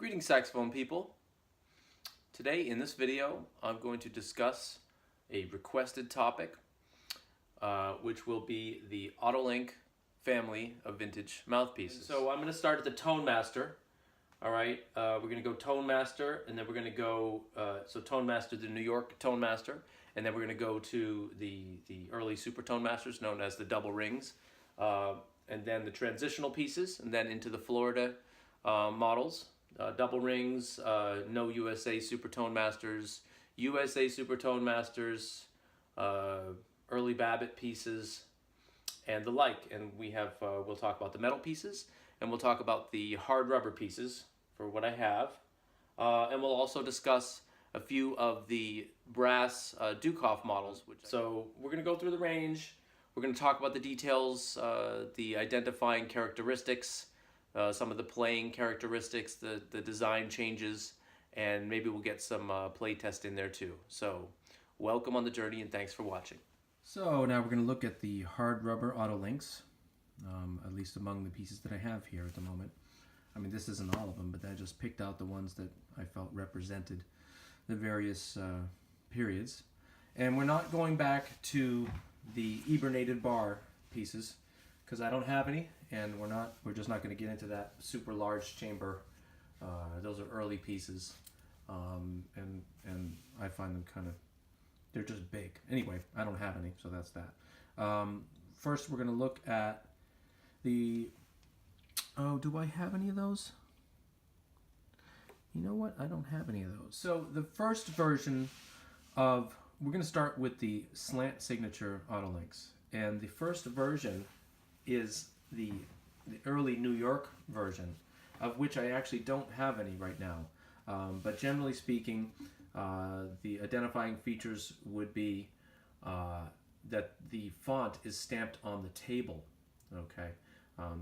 Greetings, saxophone people. Today in this video I'm going to discuss a requested topic which will be the Otto Link family of vintage mouthpieces. So I'm going to start at the Tone Master. Alright, we're going to go Tone Master, and then we're going to go, Tone Master, the New York Tone Master, and then we're going to go to the early Super Tone Masters known as the double rings, and then the transitional pieces, and then into the Florida models. Double rings, no USA Supertone Masters, USA Supertone Masters, early Babbitt pieces, and the like. And we have, we'll talk about the metal pieces, and we'll talk about the hard rubber pieces for what I have. And we'll also discuss a few of the brass Dukoff models. So we're going to go through the range. We're going to talk about the details, the identifying characteristics, some of the playing characteristics, the design changes, and maybe we'll get some play test in there too. So welcome on the journey, and thanks for watching. So now we're going to look at the hard rubber Otto Links, at least among the pieces that I have here at the moment. I mean, this isn't all of them, but I just picked out the ones that I felt represented the various periods. And we're not going back to the ebernated bar pieces, because I don't have any, and we're just not going to get into that super large chamber. Those are early pieces, and I find them they're just big. Anyway, I don't have any, so that's that. First, we're going to look at the, do I have any of those? You know what? I don't have any of those. So the first version of, we're going to start with the slant signature Otto Links, and the first version is the early New York version, of which I actually don't have any right now. But generally speaking, the identifying features would be that the font is stamped on the table. Okay,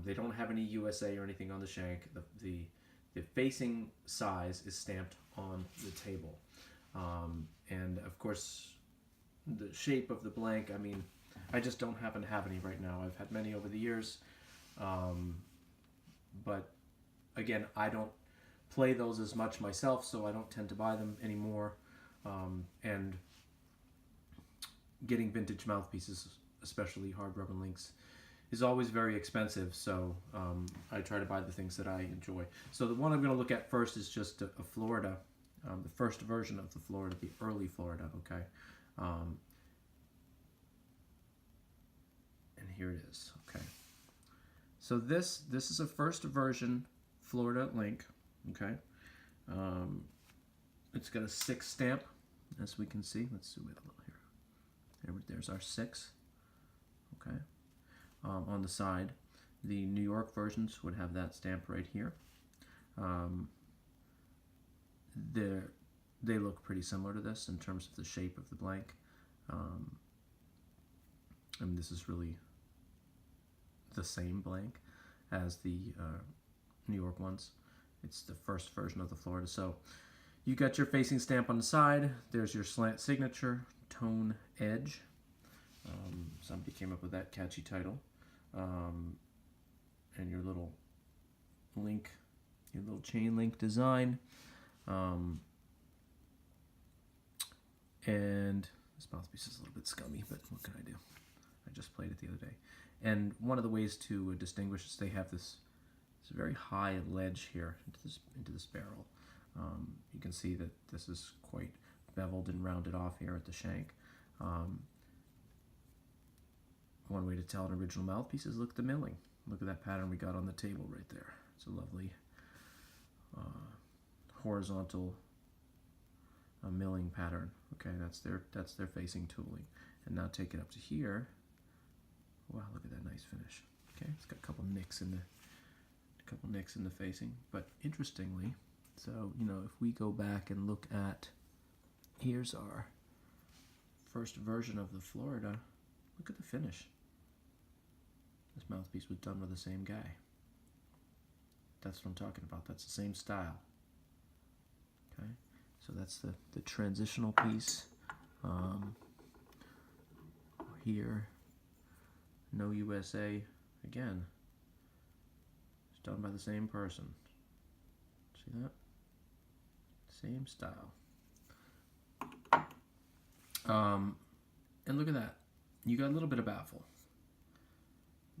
they don't have any USA or anything on the shank. The facing size is stamped on the table, and of course, the shape of the blank. I mean, I just don't happen to have any right now. I've had many over the years, but again, I don't play those as much myself, so I don't tend to buy them anymore. And getting vintage mouthpieces, especially hard rubber links, is always very expensive, so I try to buy the things that I enjoy. So the one I'm going to look at first is just a Florida, the first version of the Florida, the early Florida, okay? And here it is, okay? So this is a first version Florida Link, okay? It's got a 6 stamp, as we can see. Let's zoom in a little here. There's our 6, okay? On the side, the New York versions would have that stamp right here. They look pretty similar to this in terms of the shape of the blank. And this is really the same blank as the New York ones. It's the first version of the Florida. So you got your facing stamp on the side. There's your slant signature, tone edge. Somebody came up with that catchy title. And your little link, your little chain link design. And this mouthpiece is a little bit scummy, but what can I do? I just played it the other day. And one of the ways to distinguish is they have this very high ledge here into this barrel. You can see that this is quite beveled and rounded off here at the shank. One way to tell an original mouthpiece is look at the milling. Look at that pattern we got on the table right there. It's a lovely horizontal milling pattern. Okay, that's their facing tooling. And now take it up to here. Wow, look at that nice finish. Okay, it's got a couple nicks in the facing, but interestingly, so if we go back and look at, here's our first version of the Florida. Look at the finish. This mouthpiece was done with the same guy. That's what I'm talking about. That's the same style. Okay, so that's the transitional piece. Here, no USA, again, it's done by the same person. See that? Same style. And look at that. You got a little bit of baffle.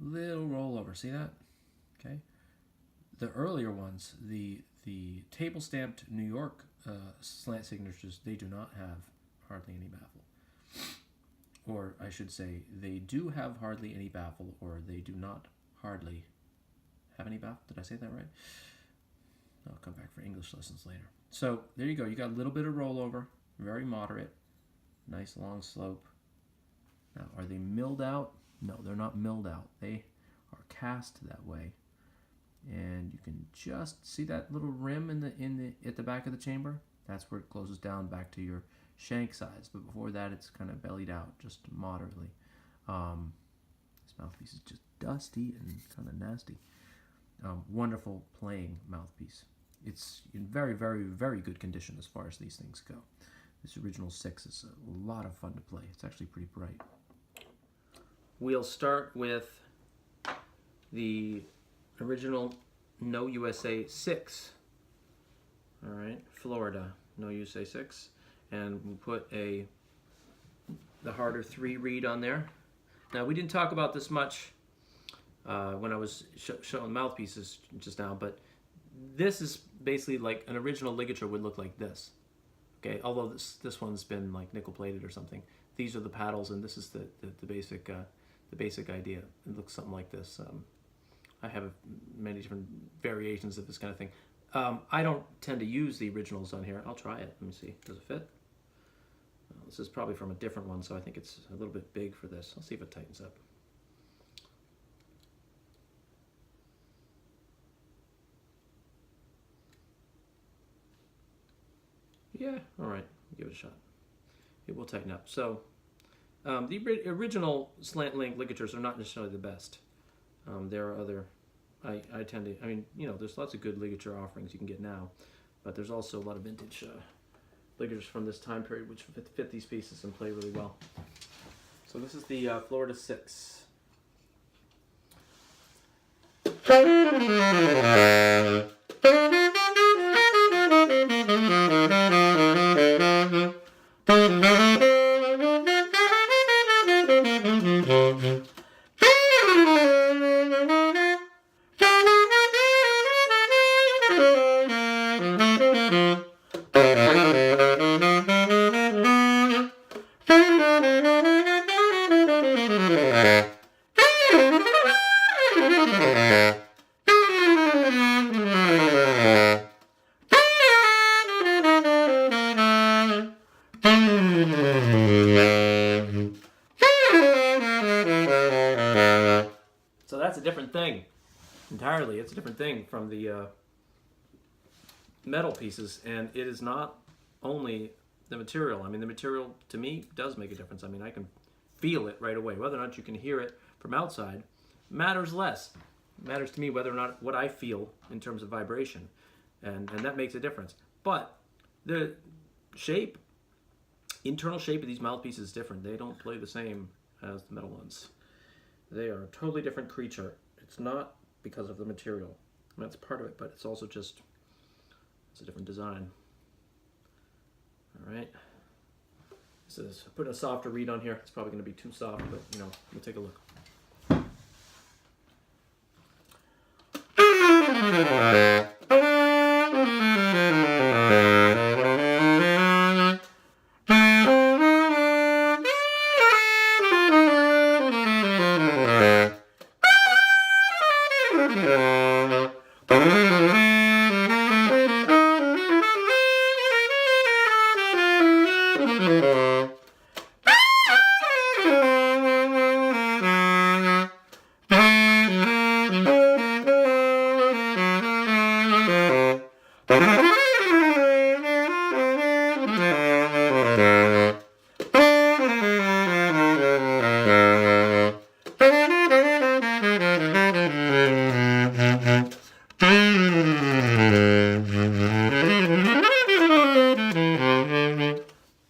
Little rollover. See that? Okay. The earlier ones, the table stamped New York slant signatures, they do not have hardly any baffle. Or I should say, they do have hardly any baffle, or they do not hardly have any baffle. Did I say that right? I'll come back for English lessons later. So there you go. You got a little bit of rollover, very moderate, nice long slope. Now, are they milled out? No, they're not milled out. They are cast that way. And you can just see that little rim at the back of the chamber. That's where it closes down back to your shank size. But before that, it's kind of bellied out just moderately. This mouthpiece is just dusty and kind of nasty. Wonderful playing mouthpiece. It's in very, very, very good condition as far as these things go. This original 6 is a lot of fun to play. It's actually pretty bright. We'll start with the original No USA 6. All right, Florida No USA 6, and we'll put the harder 3 reed on there. Now, we didn't talk about this much when I was showing mouthpieces just now, but this is basically like an original ligature would look like this. Okay, although this one's been like nickel plated or something. These are the paddles, and this is the basic idea. It looks something like this. I have many different variations of this kind of thing. I don't tend to use the originals on here. I'll try it. Let me see. Does it fit? This is probably from a different one, so I think it's a little bit big for this. I'll see if it tightens up. Yeah, all right. Give it a shot. It will tighten up. So the original slant link ligatures are not necessarily the best. There are other, I tend to, I mean, you know, there's lots of good ligature offerings you can get now, but there's also a lot of vintage ligatures from this time period which fit these pieces and play really well. So this is the Florida 6. So that's a different thing entirely. It's a different thing from the metal pieces, and it is not only the material. I mean, the material to me does make a difference. I mean, I can feel it right away. Whether or not you can hear it from outside matters less. It matters to me whether or not what I feel in terms of vibration, and that makes a difference. But the shape, internal shape of these mouthpieces is different. They don't play the same as the metal ones. They are a totally different creature. It's not because of the material. That's part of it, but it's also just, it's a different design. All right. This is, I put a softer reed on here. It's probably going to be too soft, but you know, we'll take a look.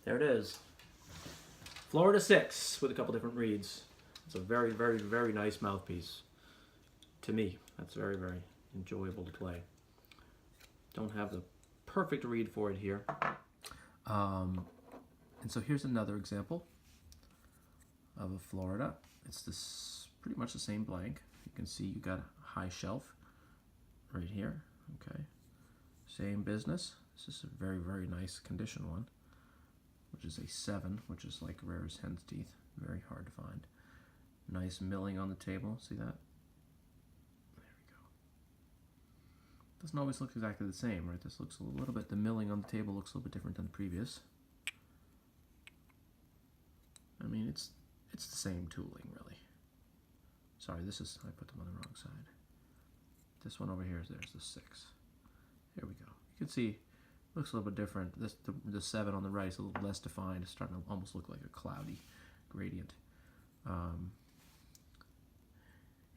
There it is. Florida 6 with a couple different reeds. It's a very, very, very nice mouthpiece. To me, that's very, very enjoyable to play. Don't have the perfect reed for it here. And so here's another example of a Florida. It's this pretty much the same blank. You can see you got a high shelf right here. Okay, same business. This is a very, very nice condition one, which is a 7, which is like rare as hen's teeth. Very hard to find. Nice milling on the table. See that? There we go. Doesn't always look exactly the same, right? This looks a little bit, the milling on the table looks a little bit different than the previous. I mean, it's the same tooling, really. Sorry, I put them on the wrong side. This one over here, there's the 6. Here we go. You can see, it looks a little bit different. The 7 on the right is a little less defined. It's starting to almost look like a cloudy gradient.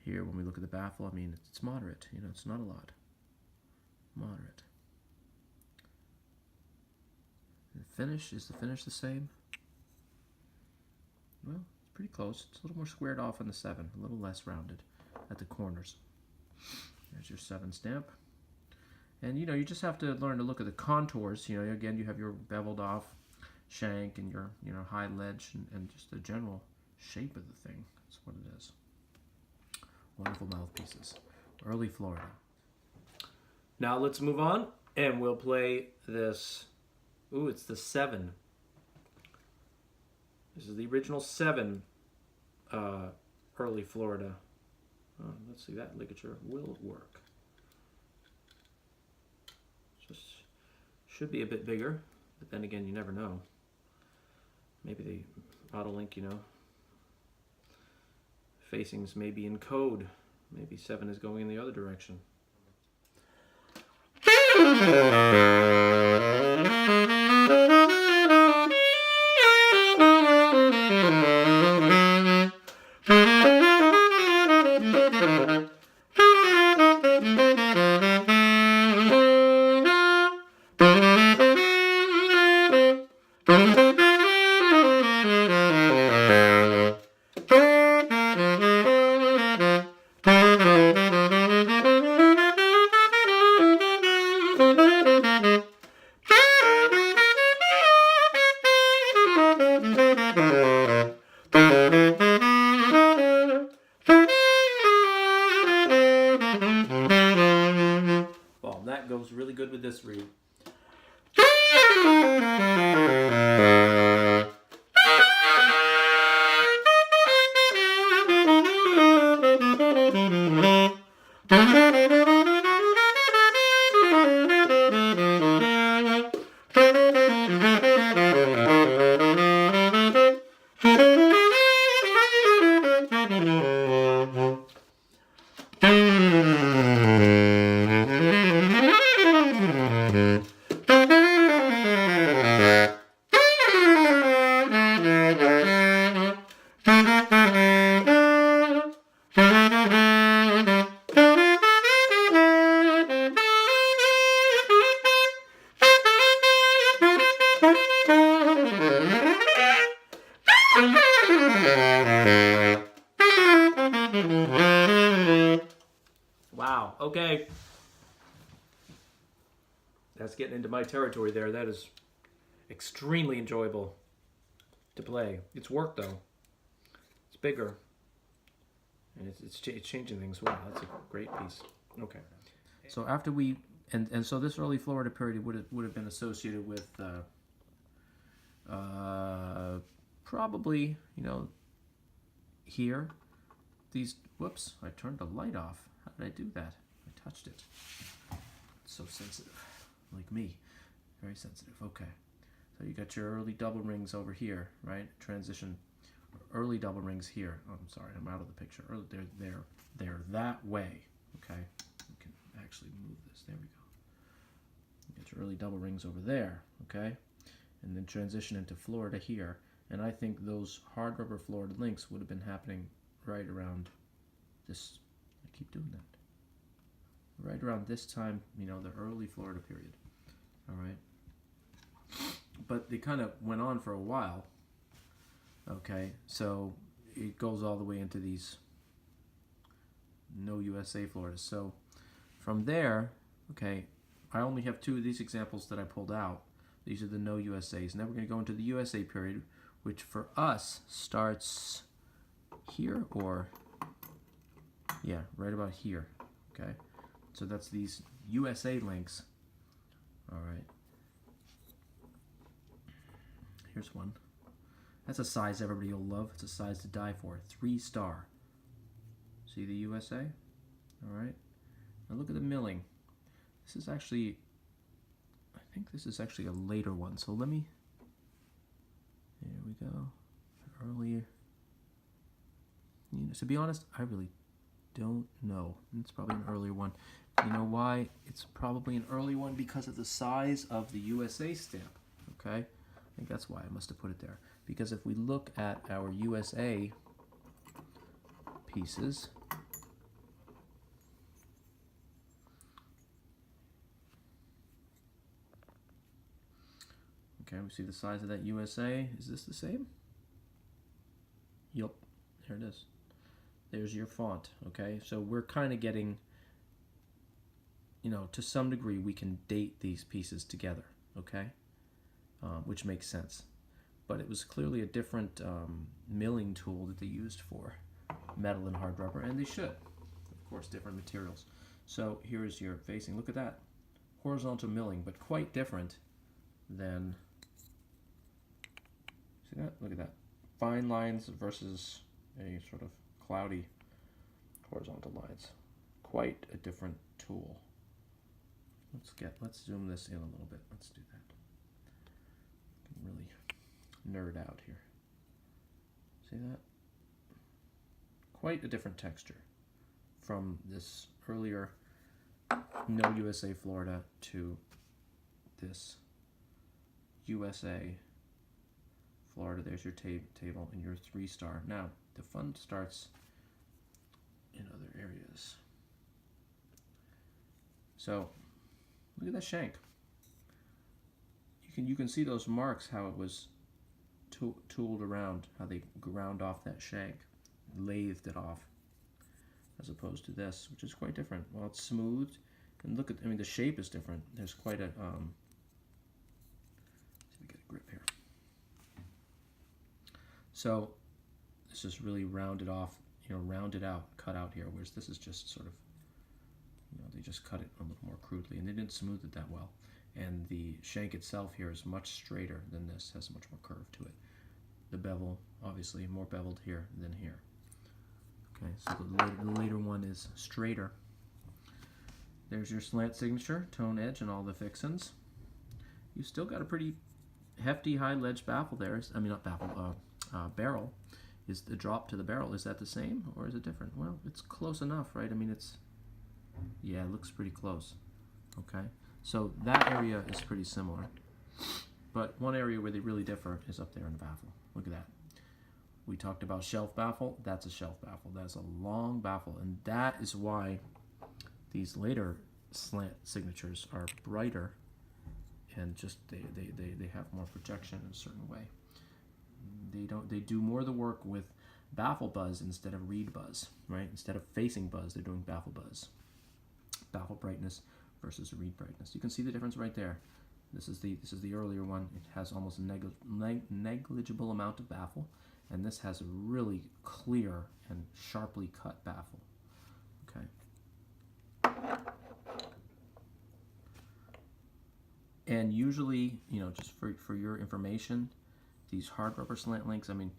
Here, when we look at the baffle, I mean, it's moderate. You know, it's not a lot. Moderate. And the finish, is the finish the same? Well, it's pretty close. It's a little more squared off on the 7, a little less rounded at the corners. There's your 7 stamp. And you know, you just have to learn to look at the contours. You know, again, you have your beveled off shank and your, you know, high ledge and just the general shape of the thing. That's what it is. Wonderful mouthpieces. Early Florida. Now let's move on and we'll play this. Ooh, it's the 7. This is the original 7 early Florida. Let's see, that ligature will work. Just should be a bit bigger, but then again, you never know. Maybe the Otto Link, you know, facings may be in code. Maybe 7 is going in the other direction. Well, that goes really good with this reed. Wow, okay. That's getting into my territory there. That is extremely enjoyable to play. It's work though. It's bigger. And it's changing things well. That's a great piece. Okay. So after we, and so this early Florida period would have been associated with probably, you know, here, these, whoops, I turned the light off. How did I do that? I touched it. It's so sensitive, like me, very sensitive. Okay, so you got your early double rings over here, right? Transition, early double rings here. Oh, I'm sorry, I'm out of the picture. Early, they're that way. Okay, we can actually move this. There we go. You got your early double rings over there. Okay, and then transition into Florida here. And I think those hard rubber Florida links would have been happening right around this. I keep doing that. Right around this time, you know, the early Florida period. All right. But they kind of went on for a while. Okay, so it goes all the way into these no USA Floridas. So from there, okay, I only have two of these examples that I pulled out. These are the no USAs. Now we're going to go into the USA period, which for us starts here, or yeah, right about here. Okay, so that's these USA links. All right, here's one. That's a size everybody will love. It's a size to die for. 3-star. See the USA? All right. Now look at the milling. This is actually, I think this is actually a later one. So let me, there we go. Earlier. You know, to be honest, I really don't know. It's probably an earlier one. You know why? It's probably an early one because of the size of the USA stamp. Okay? I think that's why I must have put it there. Because if we look at our USA pieces, okay, we see the size of that USA. Is this the same? Yup, there it is. There's your font, okay? So we're kind of getting, you know, to some degree we can date these pieces together, okay? Which makes sense. But it was clearly a different milling tool that they used for metal and hard rubber, and they should. Of course, different materials. So here's your facing. Look at that. Horizontal milling, but quite different than, see that? Look at that. Fine lines versus a sort of cloudy horizontal lines. Quite a different tool. Let's zoom this in a little bit. Let's do that. Really nerd out here. See that? Quite a different texture from this earlier no USA Florida to this USA Florida. There's your table and your 3-star. Now the fun starts in other areas. So look at that shank. You can see those marks, how it was tooled around, how they ground off that shank, lathed it off, as opposed to this, which is quite different. Well, it's smoothed, and look at, I mean, the shape is different. There's quite a, let me get a grip here. So this is really rounded off, you know, rounded out, cut out here, whereas this is just sort of, you know, they just cut it a little more crudely, and they didn't smooth it that well. And the shank itself here is much straighter than this, has much more curve to it. The bevel, obviously, more beveled here than here. Okay, so the later one is straighter. There's your slant signature, tone edge, and all the fixins. You still got a pretty hefty high ledge baffle there. I mean, not baffle, barrel. Is the drop to the barrel, is that the same or is it different? Well, it's close enough, right? I mean, it's, yeah, it looks pretty close. Okay. So that area is pretty similar, but one area where they really differ is up there in the baffle. Look at that. We talked about shelf baffle. That's a shelf baffle. That's a long baffle, and that is why these later slant signatures are brighter and just they have more projection in a certain way. They do more of the work with baffle buzz instead of reed buzz, right? Instead of facing buzz, they're doing baffle buzz. Baffle brightness versus reed brightness. You can see the difference right there. This is the earlier one. It has almost a negligible amount of baffle, and this has a really clear and sharply cut baffle. Okay. And usually, you know, just for your information, these hard rubber slant links, I mean,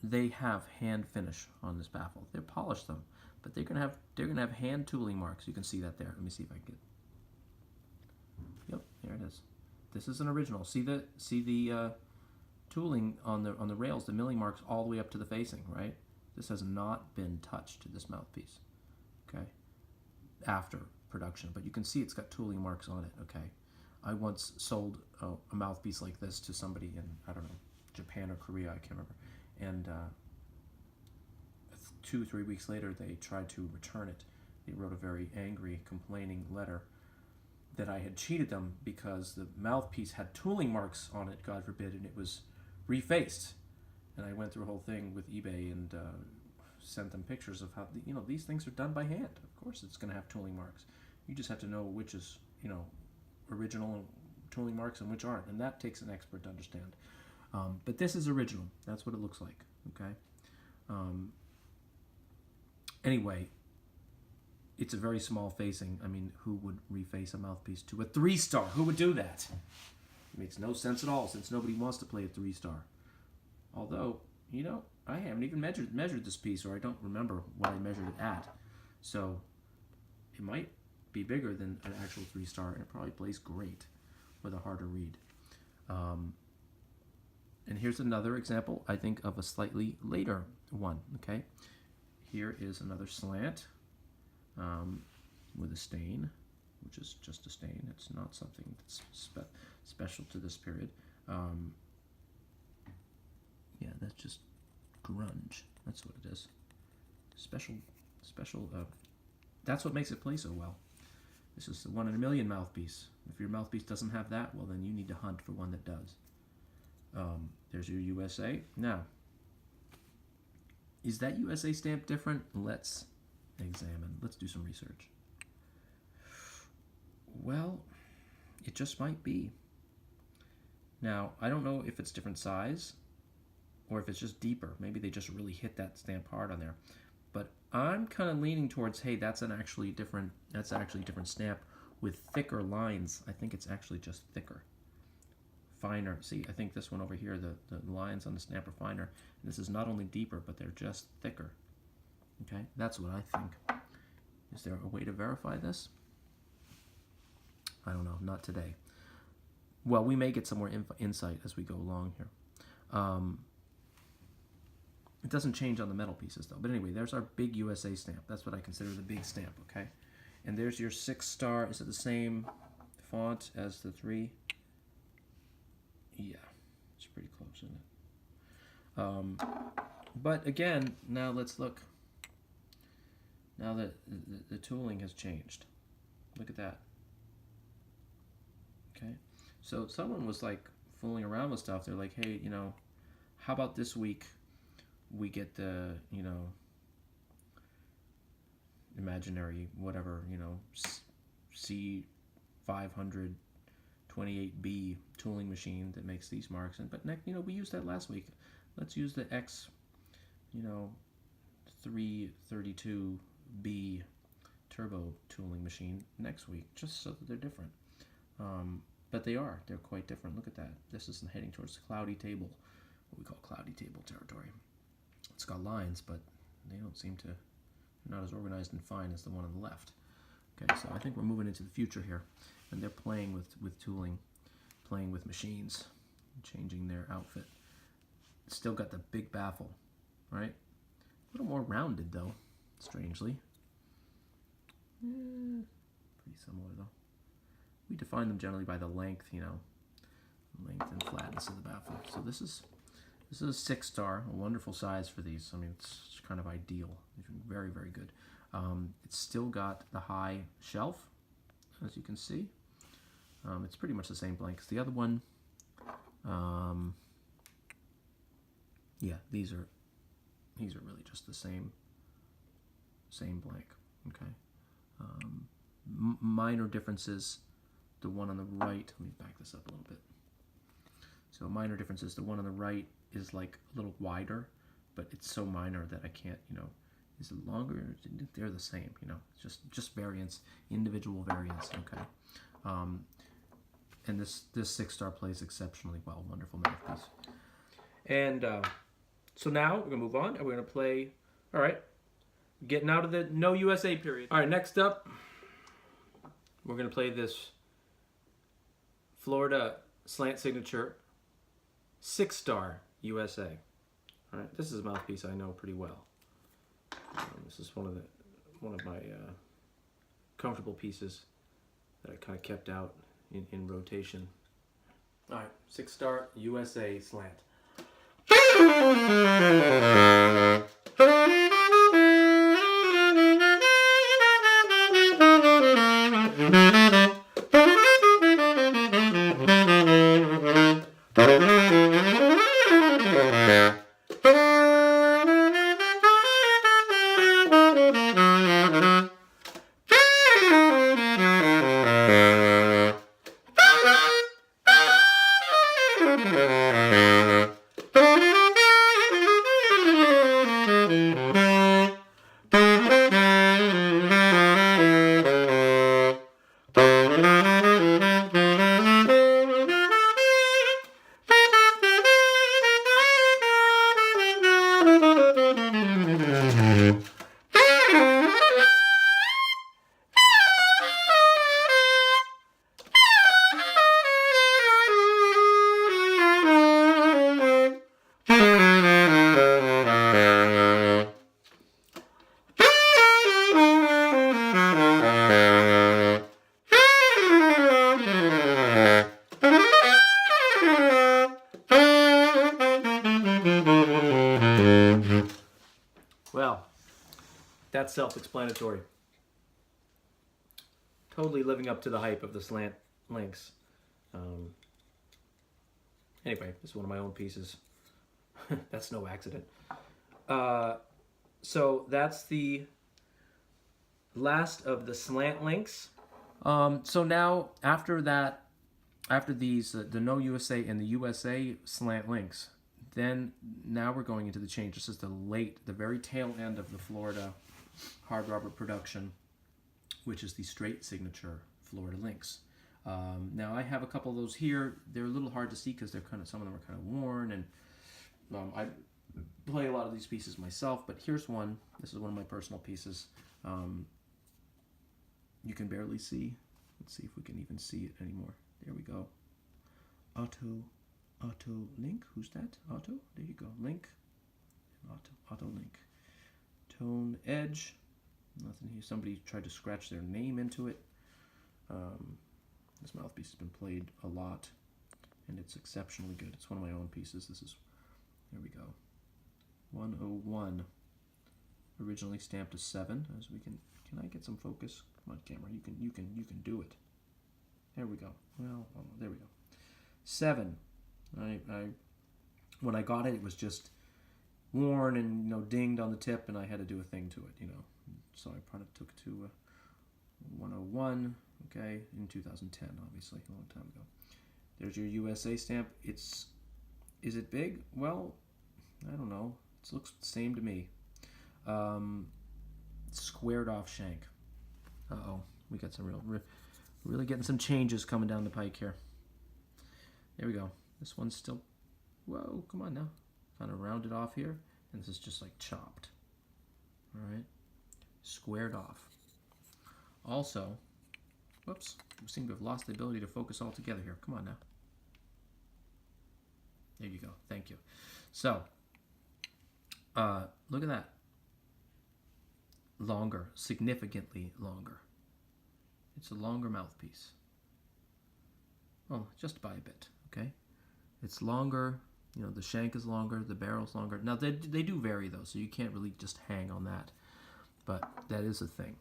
they have hand finish on this baffle. They polish them, but they're gonna have hand tooling marks. You can see that there. Let me see if I can get. Yep, there it is. This is an original. See the tooling on the rails, the milling marks all the way up to the facing, right? This has not been touched, this mouthpiece. Okay, after production, but you can see it's got tooling marks on it. Okay, I once sold a mouthpiece like this to somebody in, I don't know, Japan or Korea, I can't remember, and 2 or 3 weeks later they tried to return it. They wrote a very angry, complaining letter that I had cheated them because the mouthpiece had tooling marks on it, God forbid, and it was refaced. And I went through a whole thing with eBay and sent them pictures of how, you know, these things are done by hand. Of course it's going to have tooling marks. You just have to know which is, original tooling marks and which aren't, and that takes an expert to understand. But this is original. That's what it looks like. Okay. Anyway, it's a very small facing. I mean, who would reface a mouthpiece to a 3-star? Who would do that? It makes no sense at all, since nobody wants to play a 3-star. Although, I haven't even measured this piece, or I don't remember what I measured it at. So it might be bigger than an actual 3-star, and it probably plays great with a harder reed. And here's another example, I think, of a slightly later one. Okay, here is another slant with a stain, which is just a stain. It's not something that's special to this period. Yeah, that's just grunge. That's what it is. Special. That's what makes it play so well. This is the 1 in a million mouthpiece. If your mouthpiece doesn't have that, well, then you need to hunt for one that does. There's your USA. Now, is that USA stamp different? Let's examine. Let's do some research. Well, it just might be. Now, I don't know if it's different size or if it's just deeper. Maybe they just really hit that stamp hard on there. But I'm kind of leaning towards, hey, that's actually different stamp with thicker lines. I think it's actually just thicker. Finer. See, I think this one over here, the lines on the stamp are finer. And this is not only deeper, but they're just thicker. Okay, that's what I think. Is there a way to verify this? I don't know, not today. Well, we may get some more insight as we go along here. It doesn't change on the metal pieces though. But anyway, there's our big USA stamp. That's what I consider the big stamp, okay? And there's your 6-star. Is it the same font as the 3? Yeah, it's pretty close, isn't it? But again, now let's look. Now that the tooling has changed. Look at that. Okay, so someone was like fooling around with stuff. They're like, hey, how about this week we get the, imaginary, whatever, C528B tooling machine that makes these marks. But we used that last week. Let's use the X, 332B turbo tooling machine next week, just so that they're different. But they're quite different. Look at that. This is heading towards the cloudy table, what we call cloudy table territory. It's got lines, but they don't seem to, they're not as organized and fine as the one on the left. Okay, so I think we're moving into the future here, and they're playing with tooling, playing with machines, changing their outfit. It's still got the big baffle, right? A little more rounded though, strangely. Pretty similar though. We define them generally by the length, length and flatness of the baffle. So this is a 6-star, a wonderful size for these. I mean, it's kind of ideal. It's very, very good. It's still got the high shelf, as you can see. It's pretty much the same blank as the other one. Yeah, these are really just the same blank. Okay. Minor differences. The one on the right. Let me back this up a little bit. So minor differences. The one on the right is like a little wider, but it's so minor that I can't, is it longer? They're the same, it's just variance, individual variance, okay. And this 6-star plays exceptionally well. Wonderful mouthpiece. And so now we're gonna move on, and we're gonna play. All right, getting out of the no USA period. All right, next up, we're gonna play this Florida slant signature 6-star USA. All right, this is a mouthpiece I know pretty well. This is one of my comfortable pieces that I kind of kept out in rotation. All right, 6-star USA slant. that's self-explanatory. Totally living up to the hype of the slant links. Anyway, this is one of my own pieces. That's no accident. So that's the last of the slant links. So now after these, the No USA and the USA slant links, then now we're going into the change. This is the very tail end of the Florida hard rubber production, which is the straight signature Florida links. Now I have a couple of those here. They're a little hard to see because some of them are kind of worn, and I play a lot of these pieces myself. But here's one. This is one of my personal pieces. You can barely see. Let's see if we can even see it anymore. There we go. Otto Link. Who's that? Otto. There you go. Link. Otto Link. Tone edge. Nothing here. Somebody tried to scratch their name into it. This mouthpiece has been played a lot, and it's exceptionally good. It's one of my own pieces. Here we go. 101. Originally stamped as 7. As we can I get some focus? Come on, camera. You can do it. There we go. Well, there we go. 7. When I got it, it was just worn and dinged on the tip, and I had to do a thing to it, So I probably took it to 101. Okay, in 2010, obviously, a long time ago. There's your USA stamp. Is it big? Well, I don't know. It looks the same to me. Squared off shank. Uh-oh, we got some really getting some changes coming down the pike here. There we go. This one's still, whoa, come on now. Kind of rounded off here, and this is just like chopped. All right, squared off. Also, whoops, we seem to have lost the ability to focus altogether here. Come on now. There you go. Thank you. So, look at that. Longer, significantly longer. It's a longer mouthpiece. Well, just by a bit, okay? It's longer, the shank is longer, the barrel's longer. Now, they do vary, though, so you can't really just hang on that. But that is a thing.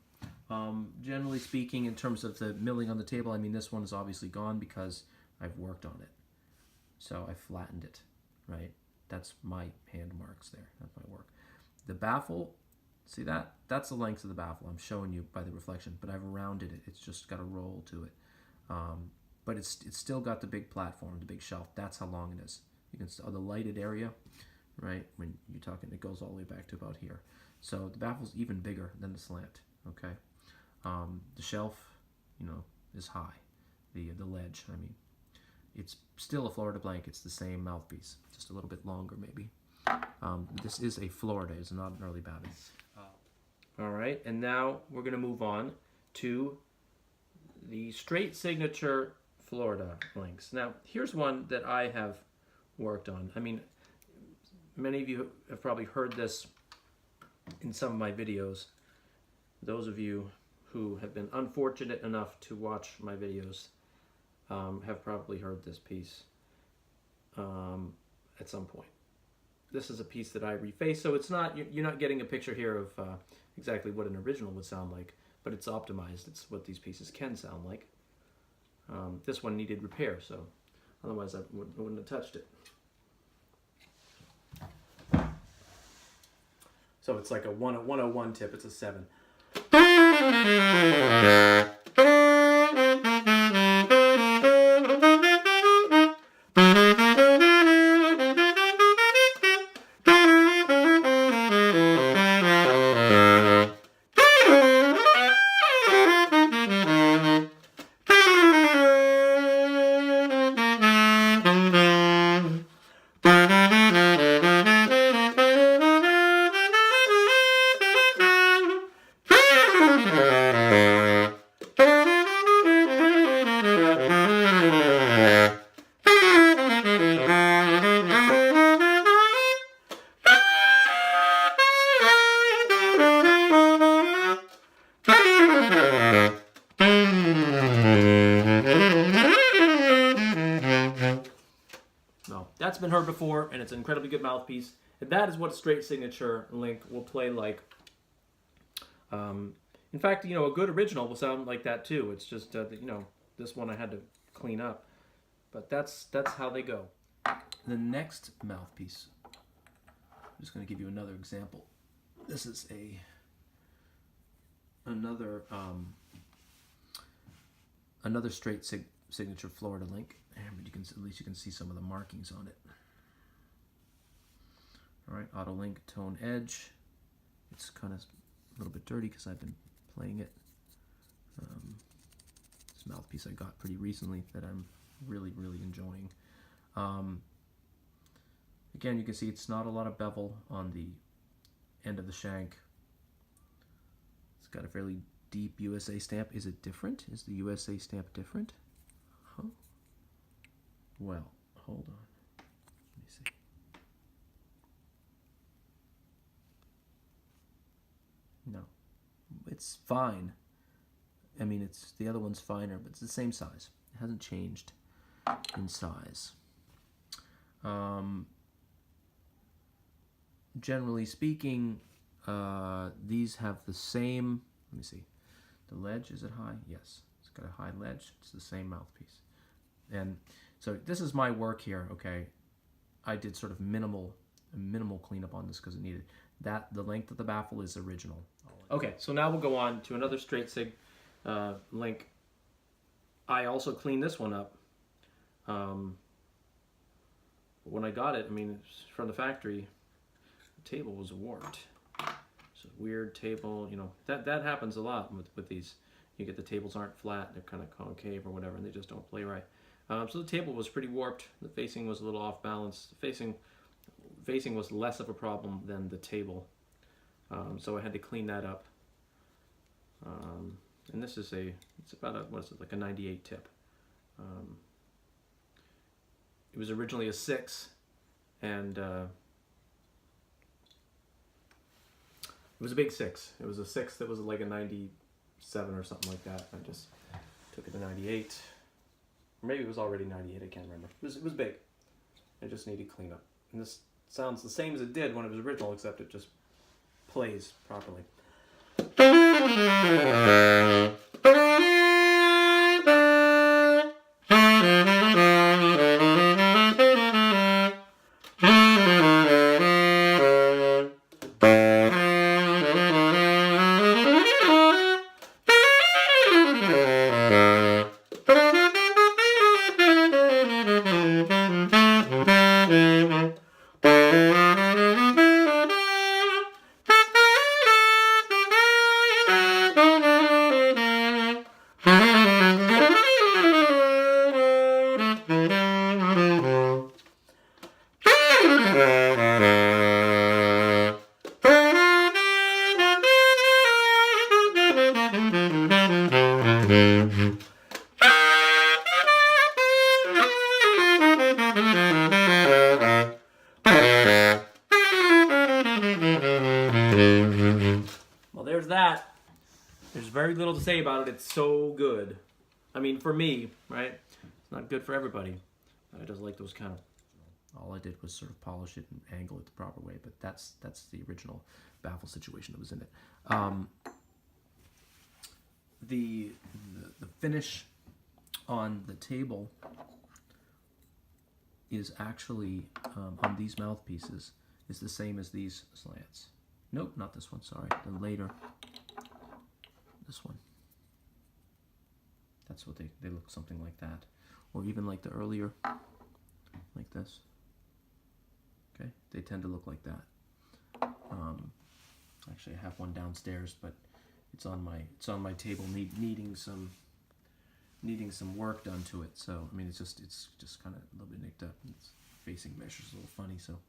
Generally speaking, in terms of the milling on the table, I mean, this one is obviously gone because I've worked on it. So I flattened it, right? That's my hand marks there. That's my work. The baffle, see that? That's the length of the baffle. I'm showing you by the reflection, but I've rounded it. It's just got a roll to it. But it's still got the big platform, the big shelf. That's how long it is. You can see the lighted area, right? When you're talking, it goes all the way back to about here. So the baffle's even bigger than the slant, okay? The shelf, is high. The ledge, I mean, it's still a Florida blank. It's the same mouthpiece, just a little bit longer maybe. This is a Florida. It's not an early Babbitt. All right, and now we're going to move on to the straight signature Florida links. Now, here's one that I have worked on. I mean, many of you have probably heard this in some of my videos. Those of you who have been unfortunate enough to watch my videos have probably heard this piece at some point. This is a piece that I refaced, so it's not, you're not getting a picture here of exactly what an original would sound like, but it's optimized. It's what these pieces can sound like. This one needed repair, so otherwise I wouldn't have touched it. So it's like a 101 tip, it's a 7. That's been heard before, and it's an incredibly good mouthpiece. And that is what a straight signature link will play like. In fact, a good original will sound like that too. It's just this one I had to clean up, but that's how they go. The next mouthpiece, I'm just going to give you another example. This is another straight signature Florida Link, but at least you can see some of the markings on it. All right, Otto Link tone edge. It's kind of a little bit dirty because I've been playing it. This mouthpiece I got pretty recently that I'm really enjoying. Again, you can see it's not a lot of bevel on the end of the shank. It's got a fairly deep USA stamp. Is it different? Is the USA stamp different? Huh? Well, hold on. Let me see. No, it's fine. I mean, the other one's finer, but it's the same size. It hasn't changed in size. Generally speaking, these have the same. Let me see. The ledge, is it high? Yes, it's got a high ledge. It's the same mouthpiece. And so this is my work here. Okay, I did sort of minimal cleanup on this because it needed that. The length of the baffle is original. Okay, so now we'll go on to another straight sig Link. I also cleaned this one up. When I got it, I mean, from the factory, the table was warped. It's a weird table, that happens a lot with these. You get the tables aren't flat, they're kind of concave or whatever, and they just don't play right. So the table was pretty warped. The facing was a little off balance. The facing was less of a problem than the table. So I had to clean that up. And this is it's about like a 98 tip. It was originally a 6, and it was a big 6. It was a 6 that was like a 97 or something like that. I just took it to 98. Or maybe it was already 98, I can't remember. It was big. It just needed cleanup. And this sounds the same as it did when it was original, except it just plays properly. Well, there's that. There's very little to say about it. It's so good. I mean, for me, right? It's not good for everybody. I just like those kind of... All I did was sort of polish it and angle it the proper way, but that's the original baffle situation that was in it. The finish on the table is actually, on these mouthpieces, is the same as these slants. Nope, not this one, sorry. The later, this one. That's what they look something like that. Or even like the earlier, like this. Okay, they tend to look like that. Actually, I have one downstairs, but it's on my table, needing some work done to it. So I mean, it's just kind of a little bit nicked up. Its facing measure's a little funny, so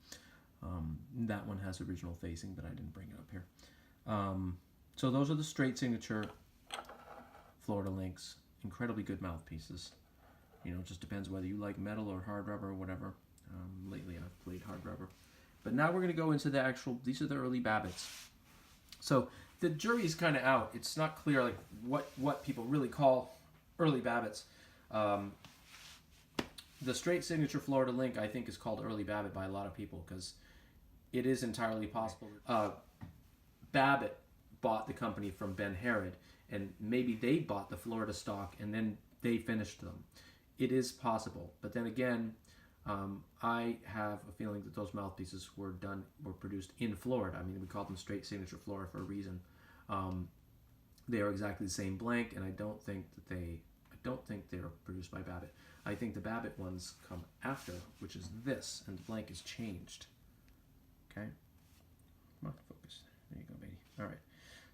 that one has original facing, but I didn't bring it up here. So those are the straight signature Florida Links. Incredibly good mouthpieces. It just depends whether you like metal or hard rubber or whatever. Lately I've played hard rubber. But now we're going to go into the actual, these are the early Babbitts. So the jury's kind of out. It's not clear like what people really call early Babbitts. The straight signature Florida Link, I think, is called early Babbitt by a lot of people because it is entirely possible. Babbitt bought the company from Ben Harrod, and maybe they bought the Florida stock and then they finished them. It is possible, but then again, I have a feeling that those mouthpieces were produced in Florida. I mean, we call them straight signature Florida for a reason. They are exactly the same blank, and I don't think they're produced by Babbitt. I think the Babbitt ones come after, which is this, and the blank is changed. Okay, come on, focus. There you go, baby. All right.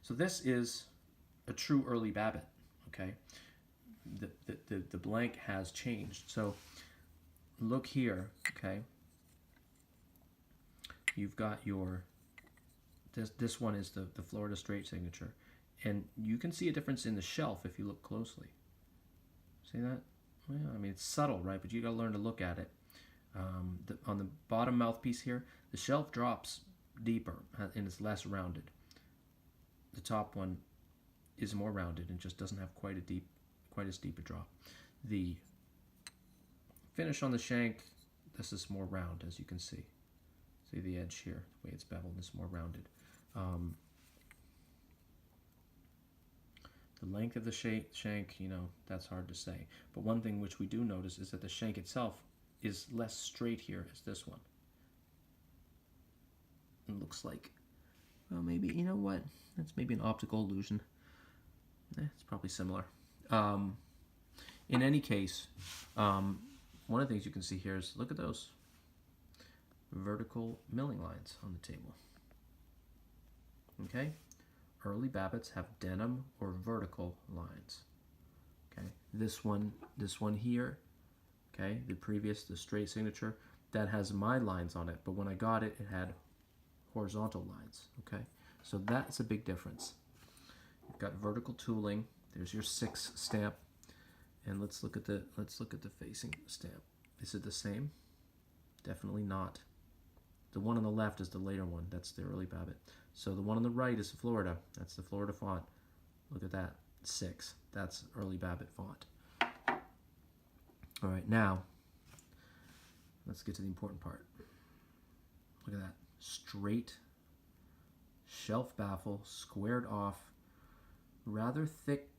So this is a true early Babbitt. Okay, the blank has changed. So look here. Okay, you've got your this one is the Florida straight signature, and you can see a difference in the shelf if you look closely. See that? Well, I mean, it's subtle, right? But you got to learn to look at it. On the bottom mouthpiece here, the shelf drops deeper and it's less rounded. The top one is more rounded and just doesn't have quite as deep a drop. The finish on the shank, this is more round, as you can see. See the edge here, the way it's beveled is more rounded. The length of the shank, you know, that's hard to say. But one thing which we do notice is that the shank itself is less straight here as this one. It looks like, well, maybe, you know what? That's maybe an optical illusion. It's probably similar. In any case, one of the things you can see here is, look at those vertical milling lines on the table. Okay? Early Babbitts have denim or vertical lines. Okay, this one here, okay, the straight signature, that has my lines on it, but when I got it, it had horizontal lines. Okay, so that's a big difference. You've got vertical tooling. There's your 6 stamp, and let's look at the facing stamp. Is it the same? Definitely not. The one on the left is the later one. That's the early Babbitt. So the one on the right is Florida. That's the Florida font. Look at that. 6. That's early Babbitt font. All right, now let's get to the important part. Look at that. Straight shelf baffle, squared off, rather thick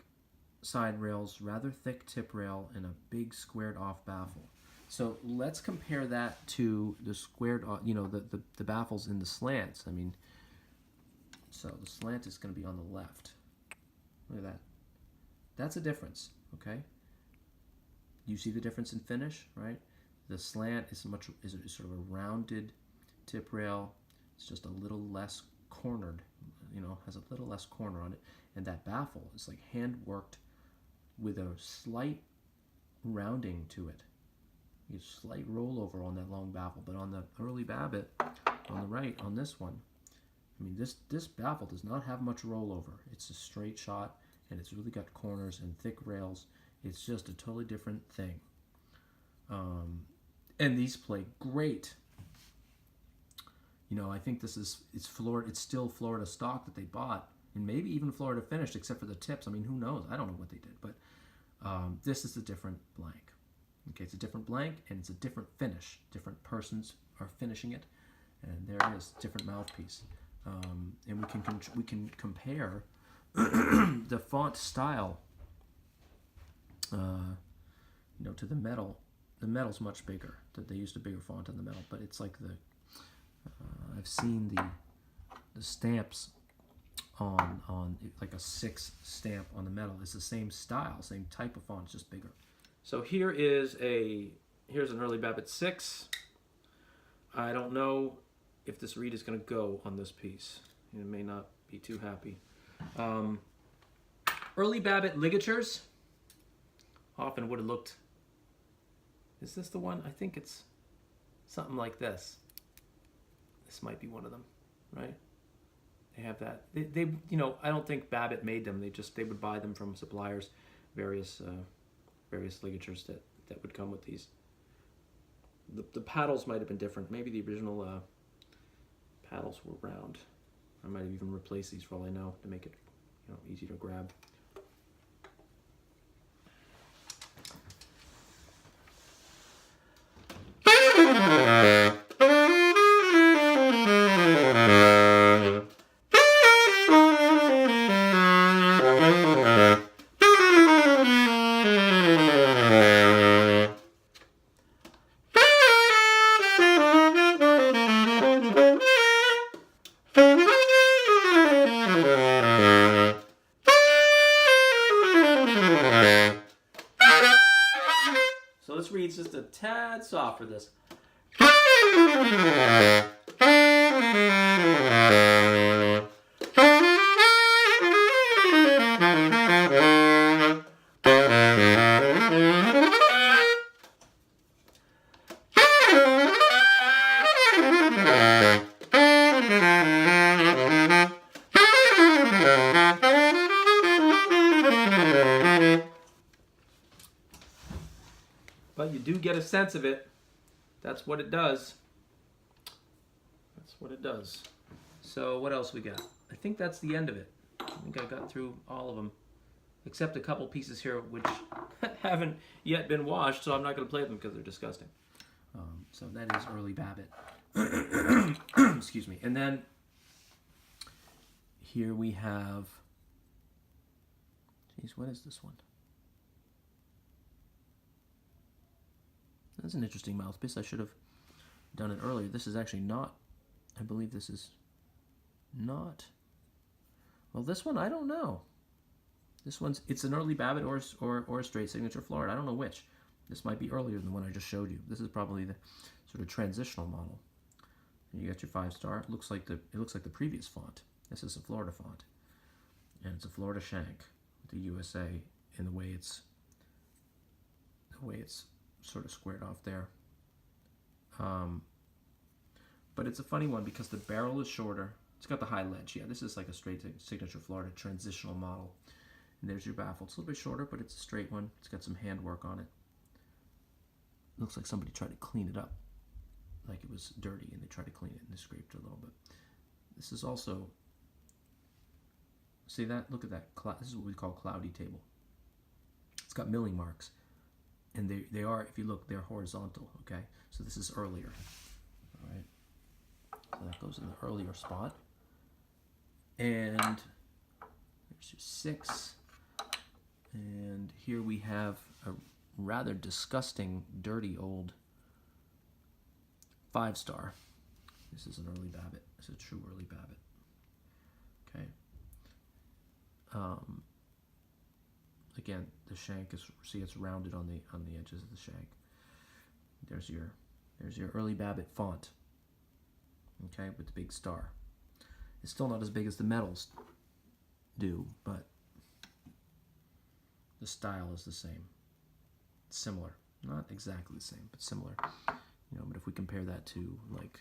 side rails, rather thick tip rail, and a big squared off baffle. So let's compare that to the squared, the baffles in the slants. I mean, so the slant is going to be on the left. Look at that. That's a difference, okay? You see the difference in finish, right? The slant is sort of a rounded tip rail. It's just a little less cornered, has a little less corner on it. And that baffle is like hand worked with a slight rounding to it. You get a slight rollover on that long baffle, but on the early Babbitt, on the right, on this one, I mean, this baffle does not have much rollover. It's a straight shot, and it's really got corners and thick rails. It's just a totally different thing. And these play great. I think it's Florida. It's still Florida stock that they bought, and maybe even Florida finished, except for the tips. I mean, who knows? I don't know what they did, but this is a different blank. Okay, it's a different blank, and it's a different finish. Different persons are finishing it, and there it is, different mouthpiece. And we can compare the font style, to the metal. The metal's much bigger. They used a bigger font on the metal, but it's like I've seen the stamps on like a 6 stamp on the metal. It's the same style, same type of font, just bigger. So here's an early Babbitt 6. I don't know if this reed is going to go on this piece. It may not be too happy. Early Babbitt ligatures often would have looked. Is this the one? I think it's something like this. This might be one of them, right? They have that. They I don't think Babbitt made them. They would buy them from suppliers, various ligatures that would come with these. The paddles might have been different. Maybe the original paddles were round. I might have even replaced these for all I know to make it easy to grab. keys just a tad soft for this. But you do get a sense of it. That's what it does. That's what it does. So what else we got? I think that's the end of it. I think I got through all of them, except a couple pieces here which haven't yet been washed, so I'm not going to play them because they're disgusting. So that is early Babbitt. Excuse me. And then here we have, geez, what is this one? That's an interesting mouthpiece. I should have done it earlier. This is actually not, I believe this is not, well, this one, I don't know. This one's, it's an early Babbitt or a straight signature Florida. I don't know which. This might be earlier than the one I just showed you. This is probably the sort of transitional model. And you got your 5-star. It looks like the previous font. This is a Florida font, and it's a Florida shank with the USA in the way it's sort of squared off there. But it's a funny one because the barrel is shorter. It's got the high ledge. Yeah, this is like a straight signature Florida transitional model. And there's your baffle. It's a little bit shorter, but it's a straight one. It's got some handwork on it. Looks like somebody tried to clean it up, like it was dirty, and they tried to clean it and they scraped it a little bit. This is also, see that? Look at that. This is what we call cloudy table. It's got milling marks, and they are, if you look, they're horizontal. Okay, so this is earlier. All right, so that goes in the earlier spot, and there's your 6, and here we have a rather disgusting, dirty old 5-star. This is an early Babbitt. It's a true early Babbitt. Okay. Again, the shank is, see, it's rounded on the edges of the shank. There's your early Babbitt font. Okay, with the big star. It's still not as big as the metals do, but the style is the same. It's similar. Not exactly the same, but similar. You know, but if we compare that to, like,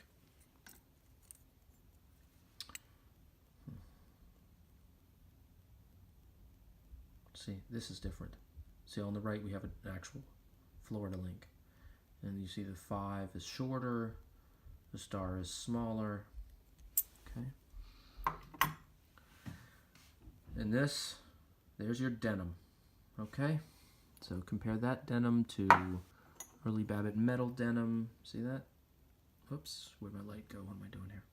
see, this is different. See, on the right we have an actual Florida Link, and you see the 5 is shorter, the star is smaller. Okay, and this, there's your denim. Okay, so compare that denim to early Babbitt metal denim. See that? Oops, where'd my light go? What am I doing here?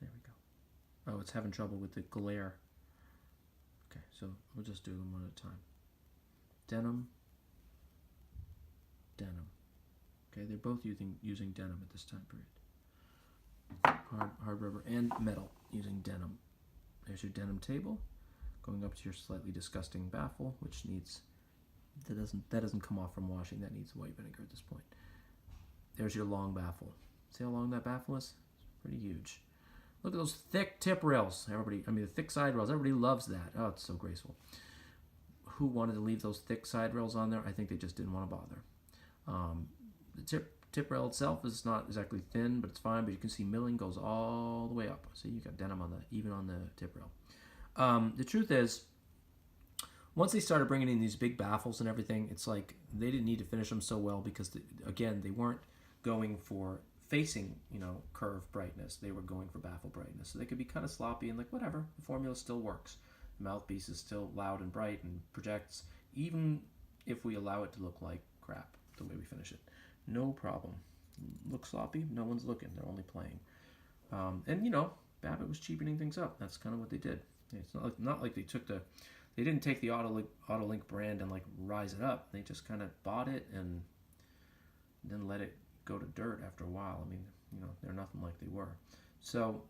There we go. Oh, it's having trouble with the glare. Okay, so we'll just do them one at a time. Denim, denim. Okay, they're both using denim at this time period. Hard rubber and metal using denim. There's your denim table, going up to your slightly disgusting baffle, which needs, that doesn't come off from washing. That needs white vinegar at this point. There's your long baffle. See how long that baffle is? It's pretty huge. Look at those thick tip rails. Everybody, I mean, the thick side rails. Everybody loves that. Oh, it's so graceful. Who wanted to leave those thick side rails on there? I think they just didn't want to bother. The tip rail itself is not exactly thin, but it's fine. But you can see milling goes all the way up. See, you got denim on the, even on the tip rail. The truth is, once they started bringing in these big baffles and everything, it's like they didn't need to finish them so well because, again, they weren't going for facing, you know, curve brightness. They were going for baffle brightness. So they could be kind of sloppy and like, whatever, the formula still works. The mouthpiece is still loud and bright and projects, even if we allow it to look like crap the way we finish it. No problem. Look sloppy? No one's looking. They're only playing. And, you know, Babbitt was cheapening things up. That's kind of what they did. It's not like they took they didn't take the Otto Link brand and like rise it up. They just kind of bought it and then let it go to dirt after a while. I mean, you know, they're nothing like they were. So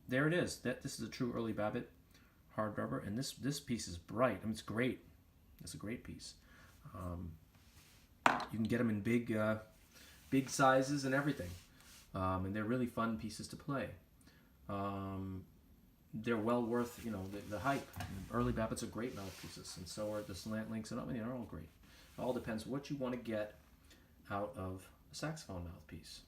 there it is. This is a true early Babbitt hard rubber, and this piece is bright. I mean, it's great. It's a great piece. You can get them in big sizes and everything, and they're really fun pieces to play. They're well worth the hype. Early Babbitts are great mouthpieces, and so are the slant links, and they're all great. It all depends what you want to get out of a saxophone mouthpiece.